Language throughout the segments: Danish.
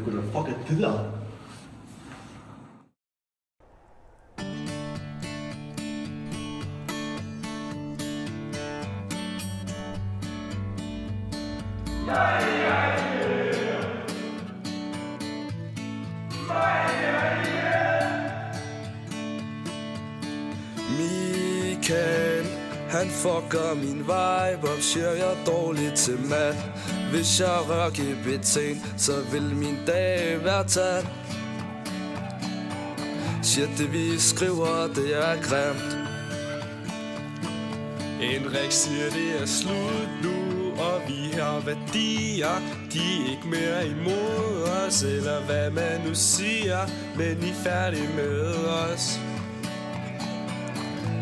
kunne da fuck det der. Michael, han fucker min vibe op, siger jeg dårligt til mat. Hvis jeg rører GBT'en, så vil min dag være taget. Shit, det vi skriver, det er grimt. Henrik siger, det er slut nu, og vi har værdier. De er ikke mere imod os, eller hvad man nu siger, men I er færdige med os.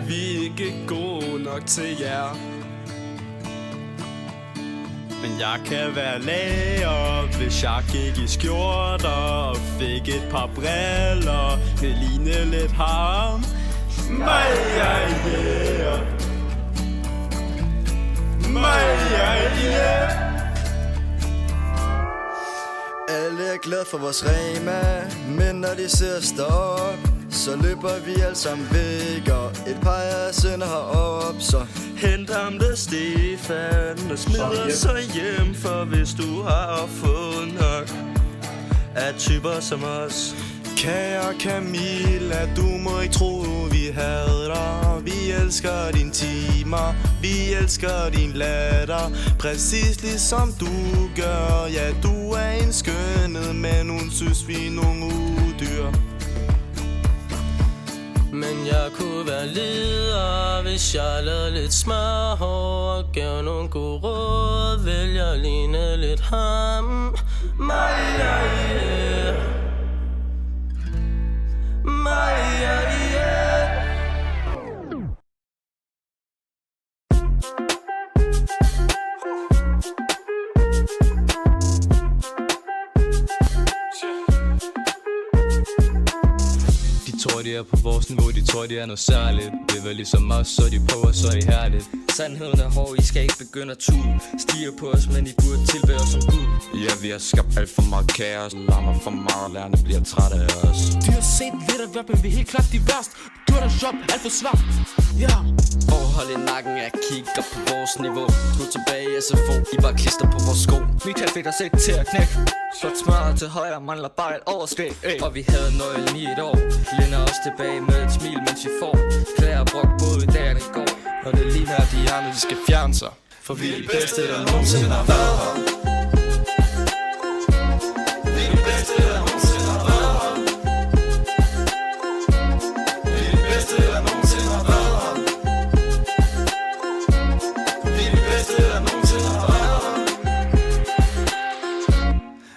Vi er ikke gode nok til jer. Men jeg kan være lærer, hvis jeg gik i skjorter og fik et par briller. Det ligner lidt ham. Alle er glade for vores Rema, men når de ser os op, så løber vi alle sammen væk, og et par af os ender herop. Så hent ham der Stefan og smider sig hjem, for hvis du har fået nok af typer som os. Kære Camilla, du må ikke tro, vi hader dig. Vi elsker dine timer, vi elsker din latter, præcis ligesom du gør. Ja, du er en skønhed, men hun synes vi er nogle udyr. Men jeg kunne være leder, hvis jeg lavede lidt smørhår og gav nogle gode råd. Vælger ligne lidt ham. De tror, de er på vores niveau, de tror, de er noget særligt. Det er vel ligesom os, så de prøver, så er det herligt. Sandheden er hård, I skal ikke begynde at tude. Stiger på os, men I burde tilbære os som Gud. Ja, vi har skabt alt for meget kaos. Larmer for meget, lærerne bliver trætte af os. De har set lidt af hvert, men vi er helt klart de værst. Du har deres job, alt for svært. Ja. Forhold i nakken, jeg kigger på vores niveau. Nu tilbage i SFO, I bare klister på vores sko. Michael fik dig set til at knække. Så smør til højre, mangler bare et overskæg. Og vi havde nøglen i et år. Lænder os tilbage med et smil, mens vi får klæder og brok både i dag og i går. Og det ligner, at de andre, de skal fjerne sig. For vi er de bedste, der nogensinde har været her. Vi er de bedste, der nogensinde har været her. Vi er de bedste, der nogensinde har været her. Vi er de bedste, der nogensinde har været her.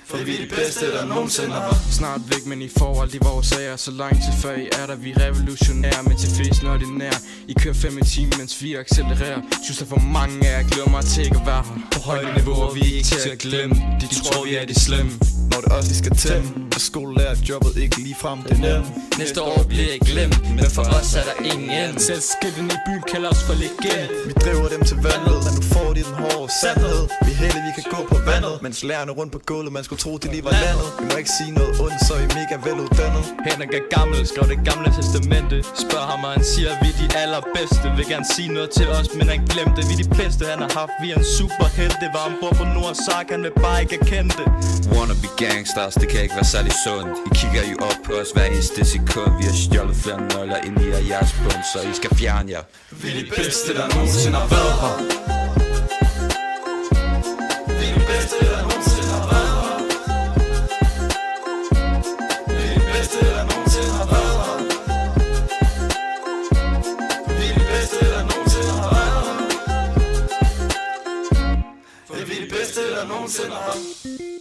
For vi er de bedste, der nogensinde har været. Snart væk, men I får aldrig vores sager. Så langt til før I er der, vi revolutionære. Men til festen ordinære. I kører 5 timer, mens vi accelererer. Synes der for mange af jer glæder mig til ikke at være her. På højde niveau, og vi er ikke til at glemme. De tror vi er de slemme. Når det også de skal tæmme. Og skolelærer jobbet ikke lige frem, det er nemt. Næste år bliver ikke glemt, men for os er der ingen. Selv skilten i byen kalder os for legend. Vi driver dem til vandet, men nu får de den hårde sandhed. Vi er heldige, vi kan gå på vandet, mens lærerne rundt på gulvet, man skulle tro, de lige var landet. Vi må ikke sige noget ondt, så I er mega veluddannet. Henrik er gammel, skrev det gamle testamente. Spørg ham, og han siger, at vi er de allerbedste. Vil gerne sige noget til os, men han glemte. Vi er de bedste, han har haft, vi er en superhelt. Det var ombord på Nordsark, han vil bare ikke erkende det. Wannabe gangsters, det kan ikke være særlig sundt. I kigger jo op på os hver eneste sekund. Vi har stjålet flere nøgler ind i jeres bund, så I skal fjerne jer. Vi er de bedste, der nogensinde har været her. Vi er de bedste, der nogensinde har været her. Vi er de bedste, der nogensinde har været her. Vi er de bedste, der nogensinde har været her. For vi er de bedste, der nogensinde har været her.